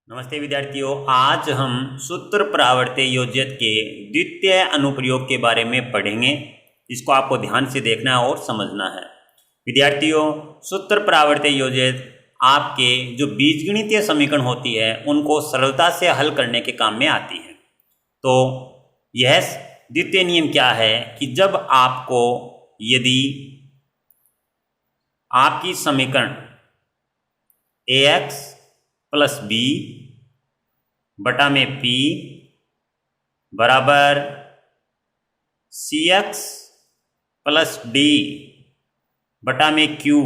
नमस्ते विद्यार्थियों, आज हम सूत्र प्रावर्त योज्यत के द्वितीय अनुप्रयोग के बारे में पढ़ेंगे। इसको आपको ध्यान से देखना और समझना है। विद्यार्थियों, सूत्र प्रावर्त योज्यत आपके जो बीजगणितीय समीकरण होती है उनको सरलता से हल करने के काम में आती है। तो यह द्वितीय नियम क्या है कि जब आपको यदि आपकी समीकरण ax प्लस बी बटा में p बराबर cx प्लस डी बटा में q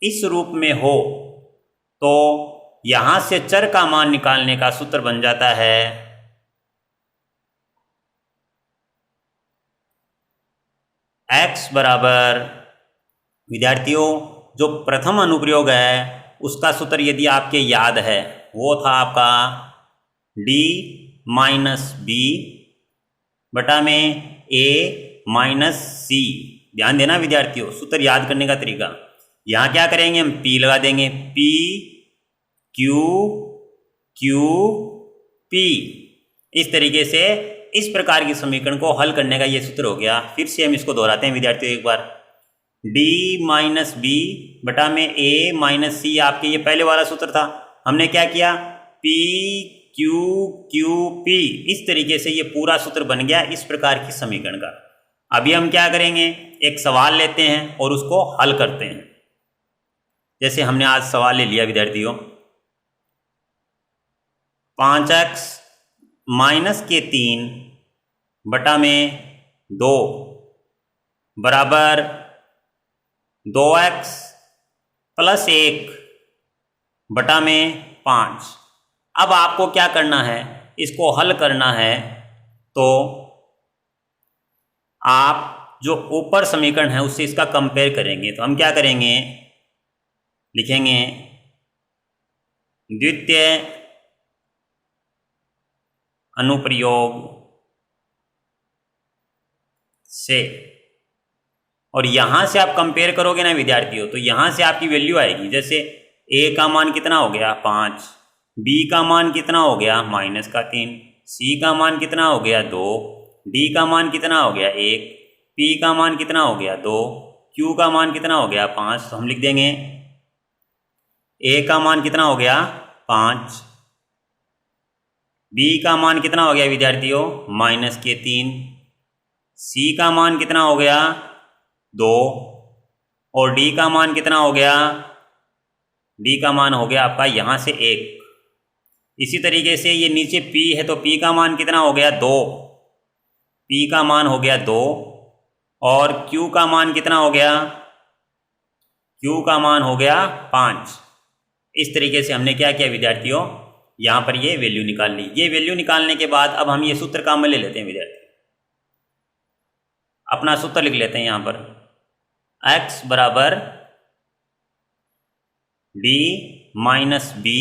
इस रूप में हो तो यहां से चर का मान निकालने का सूत्र बन जाता है x बराबर, विद्यार्थियों जो प्रथम अनुप्रयोग है उसका सूत्र यदि आपके याद है वो था आपका d माइनस बी बटा में a माइनस सी। ध्यान देना विद्यार्थियों, सूत्र याद करने का तरीका, यहाँ क्या करेंगे हम p लगा देंगे, p q q p। इस तरीके से इस प्रकार की समीकरण को हल करने का ये सूत्र हो गया। फिर से हम इसको दोहराते हैं विद्यार्थियों एक बार, d माइनस बी बटा में a माइनस सी आपके ये पहले वाला सूत्र था। हमने क्या किया, p q q p, इस तरीके से ये पूरा सूत्र बन गया इस प्रकार की समीकरण का। अभी हम क्या करेंगे, एक सवाल लेते हैं और उसको हल करते हैं। जैसे हमने आज सवाल ले लिया विद्यार्थियों, 5x माइनस के 3 बटा में 2 बराबर 2x प्लस 1 बटा में 5। अब आपको क्या करना है, इसको हल करना है। तो आप जो ऊपर समीकरण है उससे इसका कंपेयर करेंगे। तो हम क्या करेंगे, लिखेंगे द्वितीय अनुप्रयोग से, और यहां से आप कंपेयर करोगे ना विद्यार्थियों तो यहां से आपकी वैल्यू आएगी। जैसे a का मान कितना हो गया 5, b का मान कितना हो गया माइनस का 3, c का मान कितना हो गया 2, d का मान कितना हो गया 1, p का मान कितना हो गया 2, q का मान कितना हो गया 5। तो हम लिख देंगे a का मान कितना हो गया 5, b का मान कितना हो गया विद्यार्थियों माइनस के 3, c का मान कितना हो गया 2 और d का मान कितना हो गया, d का मान हो गया आपका यहाँ से 1। इसी तरीके से ये नीचे p है तो p का मान कितना हो गया 2, p का मान हो गया 2 और q का मान कितना हो गया, q का मान हो गया 5। इस तरीके से हमने क्या किया विद्यार्थियों, यहाँ पर ये वैल्यू निकाल ली। ये वैल्यू निकालने के बाद अब हम ये सूत्र काम में ले लेते हैं विद्यार्थी। अपना सूत्र लिख लेते हैं यहाँ पर, x बराबर d माइनस बी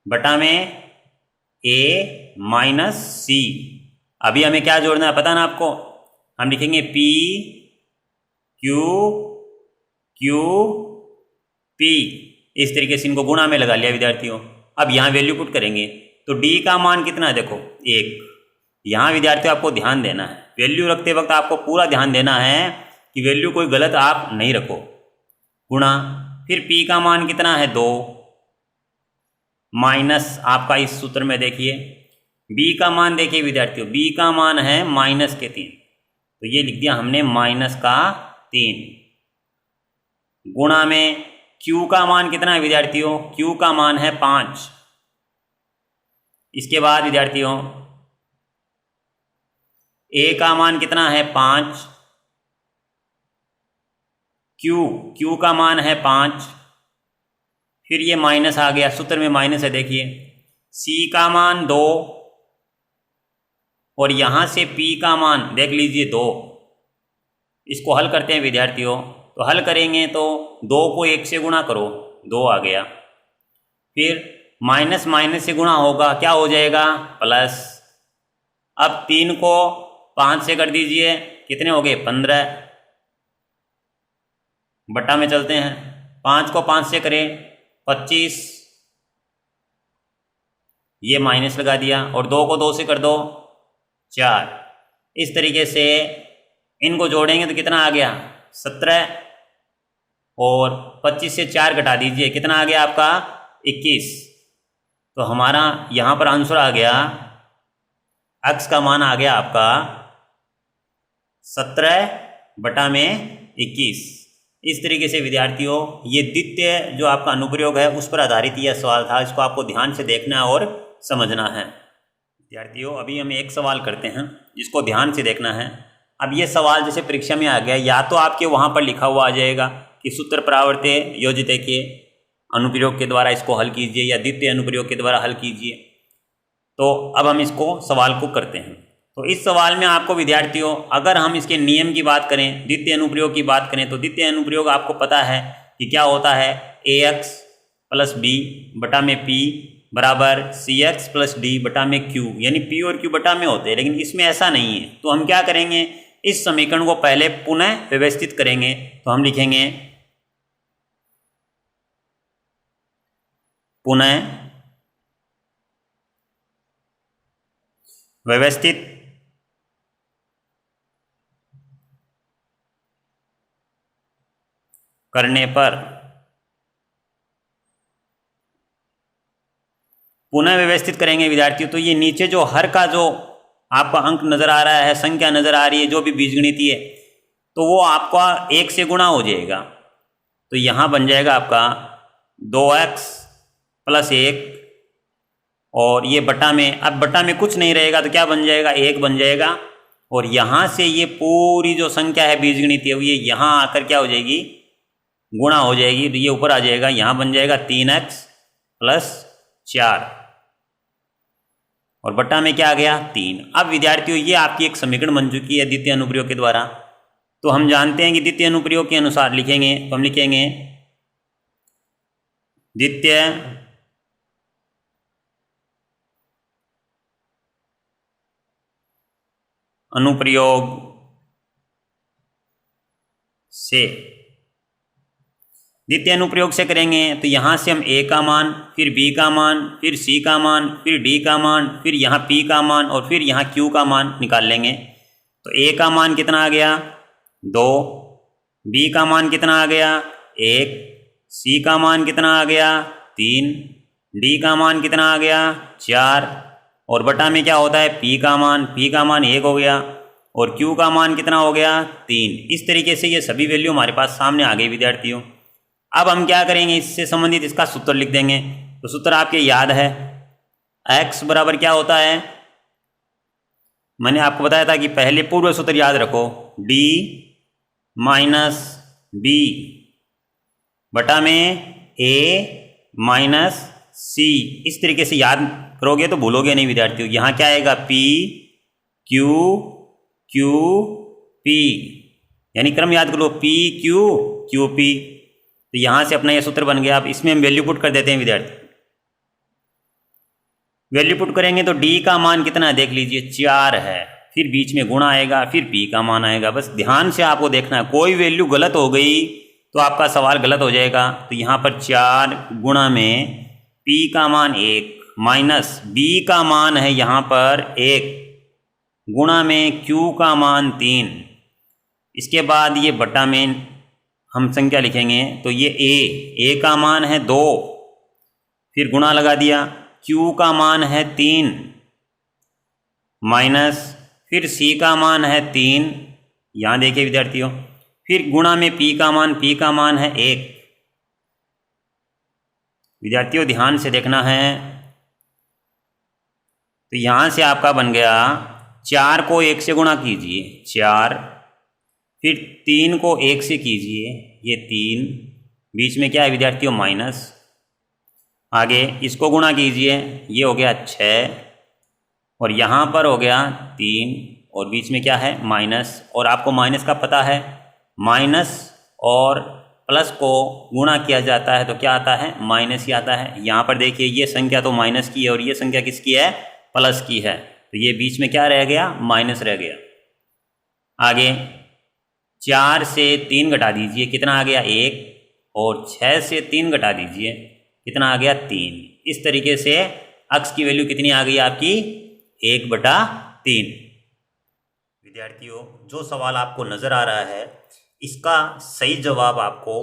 बटा में a माइनस सी। अभी हमें क्या जोड़ना है पता ना आपको, हम लिखेंगे p q q p। इस तरीके से इनको गुणा में लगा लिया विद्यार्थियों। अब यहाँ वैल्यू पुट करेंगे तो d का मान कितना है देखो 1। यहाँ विद्यार्थियों आपको ध्यान देना है, वैल्यू रखते वक्त आपको पूरा ध्यान देना है कि वैल्यू कोई गलत आप नहीं रखो। गुणा, फिर p का मान कितना है 2 माइनस आपका इस सूत्र में देखिए b का मान देखिए विद्यार्थियों, b का मान है माइनस के 3 तो ये लिख दिया हमने माइनस का 3। गुणा में q का मान कितना है विद्यार्थियों, q का मान है 5। इसके बाद विद्यार्थियों a का मान कितना है 5, q का मान है 5, फिर ये माइनस आ गया, सूत्र में माइनस है देखिए, c का मान 2 और यहाँ से p का मान देख लीजिए 2। इसको हल करते हैं विद्यार्थियों। तो हल करेंगे तो 2 को 1 से गुणा करो, 2 आ गया, फिर माइनस माइनस से गुणा होगा क्या हो जाएगा प्लस। अब 3 को 5 से कर दीजिए, कितने हो गए 15, बट्टा में चलते हैं, 5 को 5 से करें 25 ये माइनस लगा दिया और 2 को 2 से कर दो 4। इस तरीके से इनको जोड़ेंगे तो कितना आ गया 17 और 25 से 4 घटा दीजिए, कितना आ गया आपका 21। तो हमारा यहाँ पर आंसर आ गया, x का मान आ गया आपका 17/21। इस तरीके से विद्यार्थियों ये द्वितीय जो आपका अनुप्रयोग है उस पर आधारित यह सवाल था, इसको आपको ध्यान से देखना और समझना है। विद्यार्थियों अभी हम एक सवाल करते हैं जिसको ध्यान से देखना है। अब ये सवाल जैसे परीक्षा में आ गया, या तो आपके वहाँ पर लिखा हुआ आ जाएगा कि सूत्र परावर्त्य योजिते के अनुप्रयोग के द्वारा इसको हल कीजिए या द्वितीय अनुप्रयोग के द्वारा हल कीजिए। तो अब हम इसको सवाल को करते हैं। तो इस सवाल में आपको विद्यार्थियों अगर हम इसके नियम की बात करें, द्वितीय अनुप्रयोग की बात करें, तो द्वितीय अनुप्रयोग आपको पता है कि क्या होता है, ax + b बटा में p बराबर cx + d बटा में q, यानी p और q बटा में होते हैं। लेकिन इसमें ऐसा नहीं है, तो हम क्या करेंगे, इस समीकरण को पहले पुनः व्यवस्थित करेंगे। तो हम लिखेंगे पुनः व्यवस्थित करने पर, पुनः व्यवस्थित करेंगे विद्यार्थियों। तो ये नीचे जो हर का जो आपका अंक नज़र आ रहा है, संख्या नज़र आ रही है, जो भी बीजगणितीय है, तो वो आपका 1 से गुणा हो जाएगा। तो यहाँ बन जाएगा आपका 2x + 1 और ये बटा में, अब बटा में कुछ नहीं रहेगा तो क्या बन जाएगा, 1 बन जाएगा। और यहाँ से ये पूरी जो संख्या है बीजगणितीय ये यहाँ आकर क्या हो जाएगी, गुणा हो जाएगी। तो ये ऊपर आ जाएगा, यहाँ बन जाएगा 3x + 4 और बटा में क्या आ गया 3। अब विद्यार्थियों ये आपकी एक समीकरण बन चुकी है द्वितीय अनुप्रयोग के द्वारा। तो हम जानते हैं कि द्वितीय अनुप्रयोग के अनुसार लिखेंगे, तो हम लिखेंगे द्वितीय अनुप्रयोग से, द्वितीय अनुप्रयोग से करेंगे तो यहाँ से हम a का मान, फिर b का मान, फिर c का मान, फिर d का मान, फिर यहाँ p का मान और फिर यहाँ q का मान निकाल लेंगे। तो a का मान कितना आ गया 2, b का मान कितना आ गया 1, c का मान कितना आ गया 3, d का मान कितना आ गया 4 और बटा में क्या होता है p का मान 1 हो गया और q का मान कितना हो गया 3। इस तरीके से ये सभी वैल्यू हमारे पास सामने आ गई विद्यार्थियों। अब हम क्या करेंगे, इससे संबंधित इसका सूत्र लिख देंगे। तो सूत्र आपके याद है, x बराबर क्या होता है, मैंने आपको बताया था कि पहले पूर्व सूत्र याद रखो, d - b बटा में a - c। इस तरीके से याद करोगे तो भूलोगे नहीं विद्यार्थियों। यहाँ क्या आएगा p q q p, यानी क्रम याद करो p q q p। तो यहाँ से अपना ये सूत्र बन गया। अब इसमें हम वैल्यू पुट कर देते हैं विद्यार्थी। वैल्यू पुट करेंगे तो d का मान कितना है देख लीजिए 4 है, फिर बीच में गुणा आएगा, फिर p का मान आएगा। बस ध्यान से आपको देखना है, कोई वैल्यू गलत हो गई तो आपका सवाल गलत हो जाएगा। तो यहाँ पर 4 गुणा में p का मान 1 माइनस b का मान है यहाँ पर 1 गुणा में q का मान 3। इसके बाद ये बटा में हम संख्या लिखेंगे तो ये a का मान है 2, फिर गुणा लगा दिया, q का मान है 3 माइनस फिर c का मान है 3, यहाँ देखिए विद्यार्थियों, फिर गुणा में p का मान है 1। विद्यार्थियों ध्यान से देखना है। तो यहाँ से आपका बन गया 4 को 1 से गुणा कीजिए 4, फिर 3 को 1 से कीजिए ये 3, बीच में क्या है विद्यार्थियों माइनस, आगे इसको गुणा कीजिए ये हो गया 6 और यहाँ पर हो गया 3 और बीच में क्या है माइनस। और आपको माइनस का पता है, माइनस और प्लस को गुणा किया जाता है तो क्या आता है माइनस ही आता है। यहाँ पर देखिए ये संख्या तो माइनस की है और ये संख्या किसकी है प्लस की है, तो ये बीच में क्या रह गया माइनस रह गया। आगे 4 से 3 घटा दीजिए कितना आ गया 1 और 6 से 3 घटा दीजिए कितना आ गया 3। इस तरीके से x की वैल्यू कितनी आ गई आपकी 1/3। विद्यार्थियों, जो सवाल आपको नज़र आ रहा है इसका सही जवाब आपको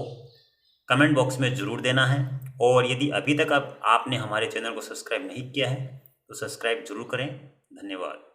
कमेंट बॉक्स में ज़रूर देना है। और यदि अभी तक आपने हमारे चैनल को सब्सक्राइब नहीं किया है तो सब्सक्राइब जरूर करें। धन्यवाद।